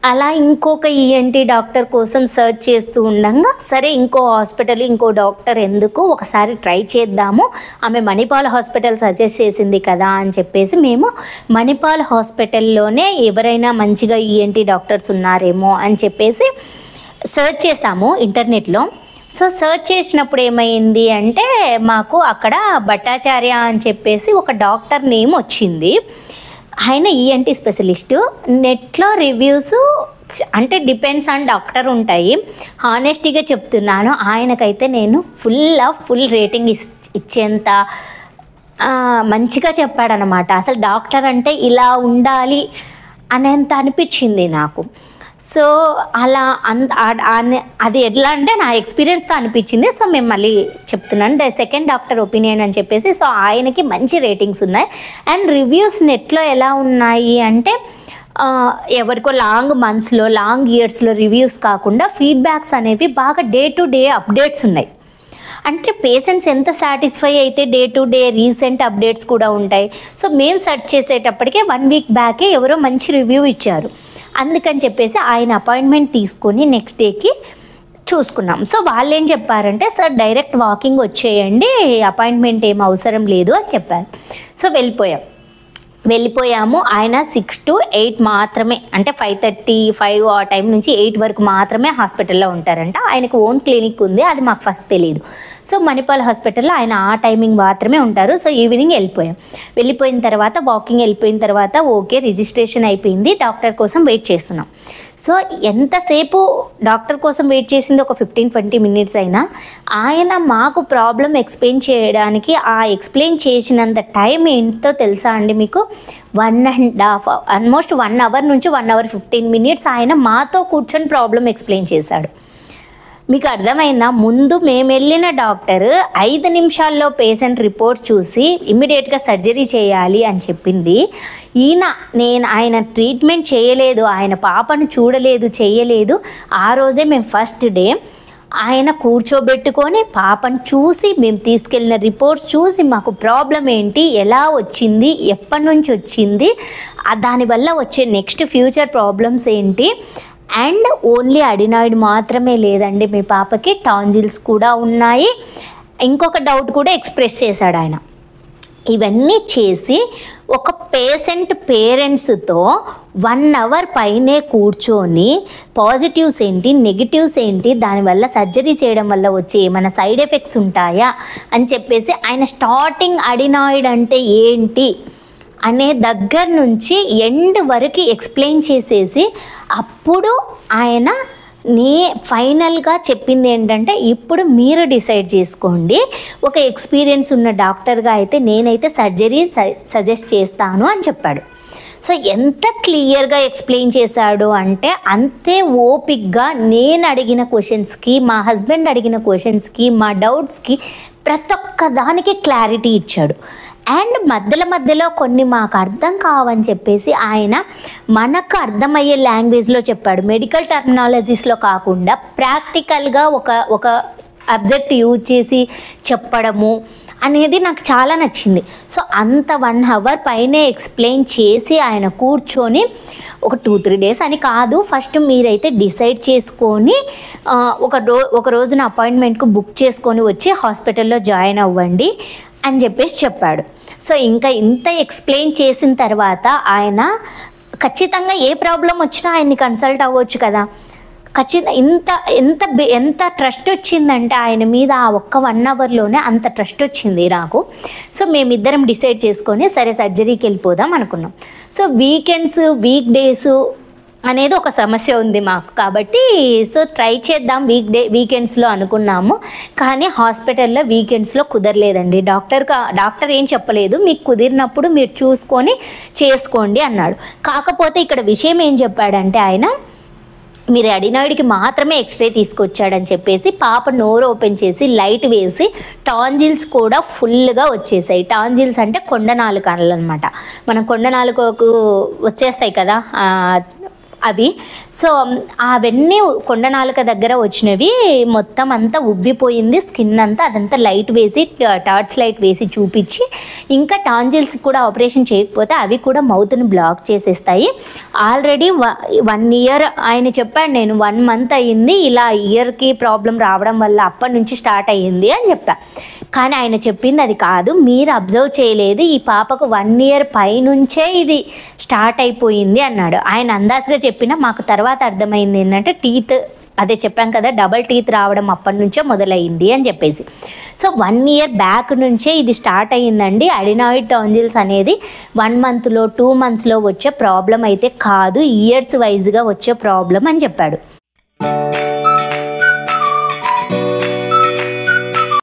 అలా ఇంకొక ENT doctor కోసం సెర్చ్ చేస్తూ ఉండంగా సరే ఇంకో హాస్పిటల్ ఇంకో డాక్టర్ ఎందుకు ఒకసారి ట్రై చేద్దాము, ఆమె మణిపాల్ హాస్పిటల్ సజెస్ట్ చేసింది కదా అని చెప్పేసి మేము మణిపాల్ హాస్పిటల్లోనే ఎవరైనా మంచిగా ఈఎన్టీ డాక్టర్స్ ఉన్నారేమో అని చెప్పేసి సెర్చ్ చేసాము ఇంటర్నెట్లో. సో సెర్చ్ చేసినప్పుడు ఏమైంది అంటే మాకు అక్కడ భట్టాచార్య అని చెప్పేసి ఒక డాక్టర్ నేమ్ వచ్చింది. ఆయన ఈఎన్టీ స్పెషలిస్టు. నెట్లో రివ్యూస్ అంటే డిపెండ్స్ ఆన్ డాక్టర్ ఉంటాయి. హానెస్టీగా చెప్తున్నాను, ఆయనకైతే నేను ఫుల్ రేటింగ్ ఇచ్చేంత మంచిగా చెప్పాడనమాట. అసలు డాక్టర్ అంటే ఇలా ఉండాలి అనేంత అనిపించింది నాకు. సో అలా అది ఎట్లా అంటే నా ఎక్స్పీరియన్స్తో అనిపించింది. సో మేము మళ్ళీ చెప్తున్నాను, సెకండ్ డాక్టర్ ఒపీనియన్ అని చెప్పేసి. సో ఆయనకి మంచి రేటింగ్స్ ఉన్నాయి. అండ్ రివ్యూస్ నెట్లో ఎలా ఉన్నాయి అంటే ఎవరికో లాంగ్ మంత్స్లో లాంగ్ ఇయర్స్లో రివ్యూస్ కాకుండా ఫీడ్బ్యాక్స్ అనేవి బాగా డే టు డే అప్డేట్స్ ఉన్నాయి. అంటే పేషెంట్స్ ఎంత సాటిస్ఫై అయితే day to day recent updates కూడా ఉంటాయి. సో మేము సెర్చ్ చేసేటప్పటికే 1 వీక్ బ్యాకే ఎవరో మంచి రివ్యూ ఇచ్చారు. అందుకని చెప్పేసి ఆయన అపాయింట్మెంట్ తీసుకొని నెక్స్ట్ డేకి చూసుకున్నాం. సో వాళ్ళు ఏం చెప్పారంటే సార్ డైరెక్ట్ వాకింగ్ వచ్చేయండి, అపాయింట్మెంట్ ఏం అవసరం లేదు అని చెప్పారు. సో వెళ్ళిపోయాము. ఆయన 6 to 8 మాత్రమే, అంటే 5:35 ఆ టైం నుంచి 8 వరకు మాత్రమే హాస్పిటల్లో ఉంటారంట. ఆయనకు ఓన్ క్లినిక్ ఉంది, అది మాకు ఫస్ట్ తెలియదు. సో మణిపాల్ హాస్పిటల్లో ఆయన ఆ టైమింగ్ మాత్రమే ఉంటారు. సో ఈవినింగ్ వెళ్ళిపోయిన తర్వాత వాకింగ్ వెళ్ళిపోయిన తర్వాత ఓకే రిజిస్ట్రేషన్ అయిపోయింది, డాక్టర్ కోసం వెయిట్ చేస్తున్నాం. సో ఎంతసేపు డాక్టర్ కోసం వెయిట్ చేసింది ఒక 15-20 మినిట్స్ అయినా ఆయన మాకు ప్రాబ్లం ఎక్స్ప్లెయిన్ చేయడానికి ఎక్స్ప్లెయిన్ చేసినంత టైం ఏంటో తెలుసా అండి మీకు? 1.5 ఆల్మోస్ట్ 1 అవర్ నుంచి 1 అవర్ 15 మినిట్స్ ఆయన మాతో కూర్చొని ప్రాబ్లం ఎక్స్ప్లెయిన్ చేశాడు. మీకు అర్థమైందా? ముందు మేము వెళ్ళిన డాక్టర్ 5 నిమిషాల్లో పేషెంట్ రిపోర్ట్ చూసి ఇమ్మీడియట్గా సర్జరీ చేయాలి అని చెప్పింది. ఆయన ట్రీట్మెంట్ చేయలేదు, ఆయన పాపను చూడలేదు, చేయలేదు. ఆ రోజే మేము ఫస్ట్ డే ఆయన కూర్చోబెట్టుకొని పాపను చూసి మేము తీసుకెళ్ళిన రిపోర్ట్స్ చూసి మాకు ప్రాబ్లం ఏంటి, ఎలా వచ్చింది, ఎప్పటి నుంచి వచ్చింది, దానివల్ల వచ్చే నెక్స్ట్ ఫ్యూచర్ ప్రాబ్లమ్స్ ఏంటి, అండ్ ఓన్లీ అడినాయిడ్ మాత్రమే లేదండి మీ పాపకి టాన్జిల్స్ కూడా ఉన్నాయి, ఇంకొక డౌట్ కూడా ఎక్స్ప్రెస్ చేశాడు ఆయన. ఇవన్నీ చేసి ఒక పేరెంట్స్తో 1 అవర్ పైనే కూర్చొని పాజిటివ్స్ ఏంటి, నెగిటివ్స్ ఏంటి, దానివల్ల సర్జరీ చేయడం వల్ల వచ్చే ఏమైనా సైడ్ ఎఫెక్ట్స్ ఉంటాయా అని చెప్పేసి ఆయన స్టార్టింగ్ అడినాయిడ్ అంటే ఏంటి అనే దగ్గర నుంచి ఎండ్ వరకు ఎక్స్ప్లెయిన్ చేసేసి అప్పుడు ఆయన ఫైనల్గా చెప్పింది ఏంటంటే ఇప్పుడు మీరు డిసైడ్ చేసుకోండి, ఒక ఎక్స్పీరియన్స్ ఉన్న డాక్టర్గా అయితే నేనైతే సర్జరీ సజెస్ట్ చేస్తాను అని చెప్పాడు. సో ఎంత క్లియర్గా ఎక్స్ప్లెయిన్ చేశాడు అంటే అంతే ఓపిక్గా నేను అడిగిన క్వశ్చన్స్కి, మా హస్బెండ్ అడిగిన క్వశ్చన్స్కి, మా డౌట్స్కి ప్రతి ఒక్క దానికి క్లారిటీ ఇచ్చాడు. అండ్ మధ్యలో కొన్ని మాకు అర్థం కావని చెప్పేసి ఆయన మనకు అర్థమయ్యే లాంగ్వేజ్లో చెప్పాడు. మెడికల్ టర్మినాలజీస్లో కాకుండా ప్రాక్టికల్గా ఒక అబ్జెక్ట్ యూజ్ చేసి చెప్పడము అనేది నాకు చాలా నచ్చింది. సో అంత 1 అవర్ పైనే ఎక్స్ప్లెయిన్ చేసి ఆయన కూర్చొని ఒక 2-3 డేస్ అని కాదు, ఫస్ట్ మీరైతే డిసైడ్ చేసుకొని ఒక రోజున అపాయింట్మెంట్కు బుక్ చేసుకొని వచ్చి హాస్పిటల్లో జాయిన్ అవ్వండి అని చెప్పేసి చెప్పాడు. సో ఇంకా ఇంత ఎక్స్ప్లెయిన్ చేసిన తర్వాత ఆయన ఖచ్చితంగా ఏ ప్రాబ్లం వచ్చినా ఆయన్ని కన్సల్ట్ అవ్వచ్చు కదా. ఖచ్చితంగా ఎంత ట్రస్ట్ వచ్చిందంటే ఆయన మీద ఆ ఒక్క 1 అవర్లోనే అంత ట్రస్ట్ వచ్చింది నాకు. సో మేమిద్దరం డిసైడ్ చేసుకొని సరే సర్జరీకి వెళ్ళిపోదాం అనుకున్నాం. సో వీక్ డేస్ అనేది ఒక సమస్య ఉంది మాకు, కాబట్టి సో ట్రై చేద్దాం వీకెండ్స్లో అనుకున్నాము. కానీ హాస్పిటల్లో వీకెండ్స్లో కుదరలేదండి. డాక్టర్ ఏం చెప్పలేదు, మీకు కుదిరినప్పుడు మీరు చూసుకొని చేసుకోండి అన్నాడు. కాకపోతే ఇక్కడ విషయం ఏం చెప్పాడంటే ఆయన మీరు అడినాయిడ్కి మాత్రమే ఎక్స్రే తీసుకొచ్చాడని చెప్పేసి పాప నోరు ఓపెన్ చేసి లైట్ వేసి టాన్జిల్స్ కూడా ఫుల్గా వచ్చేసాయి. టాన్జిల్స్ అంటే కొండ నాలుకలు అనమాట. మనం కొండ నాలుకకు వచ్చేస్తాయి కదా, అవి. సో అవన్నీ కొండనాలుక దగ్గర వచ్చినవి, మొత్తం అంతా ఉబ్బిపోయింది స్కిన్ అంతా. అదంతా లైట్ వేసి, టార్చ్ లైట్ వేసి చూపించి, ఇంకా టాంజిల్స్ కూడా ఆపరేషన్ చేయకపోతే అవి కూడా మౌత్ని బ్లాక్ చేసేస్తాయి. ఆల్రెడీ 1 ఇయర్ ఆయన చెప్పాడు, నేను 1 మంత్ అయ్యింది ఇలా ఇయర్కి ప్రాబ్లం రావడం వల్ల, అప్పటి నుంచి స్టార్ట్ అయ్యింది అని చెప్పా. కానీ ఆయన చెప్పింది అది కాదు, మీరు అబ్జర్వ్ చేయలేదు, ఈ పాపకు 1 ఇయర్ పైనుంచే ఇది స్టార్ట్ అయిపోయింది అన్నాడు. ఆయన అందాజుగా చెప్పినా మాకు తర్వాత అర్థమైంది ఏంటంటే టీత్, అదే చెప్పాం కదా, డబల్ టీత్ రావడం అప్పటి నుంచే మొదలైంది అని చెప్పేసి. సో 1 ఇయర్ బ్యాక్ నుంచే ఇది స్టార్ట్ అయ్యిందండి. అడినాయిడ్ టాంజిల్స్ అనేది 1 మంత్లో 2 మంత్స్లో వచ్చే ప్రాబ్లం అయితే కాదు, ఇయర్స్ వైజ్గా వచ్చే ప్రాబ్లం అని చెప్పాడు.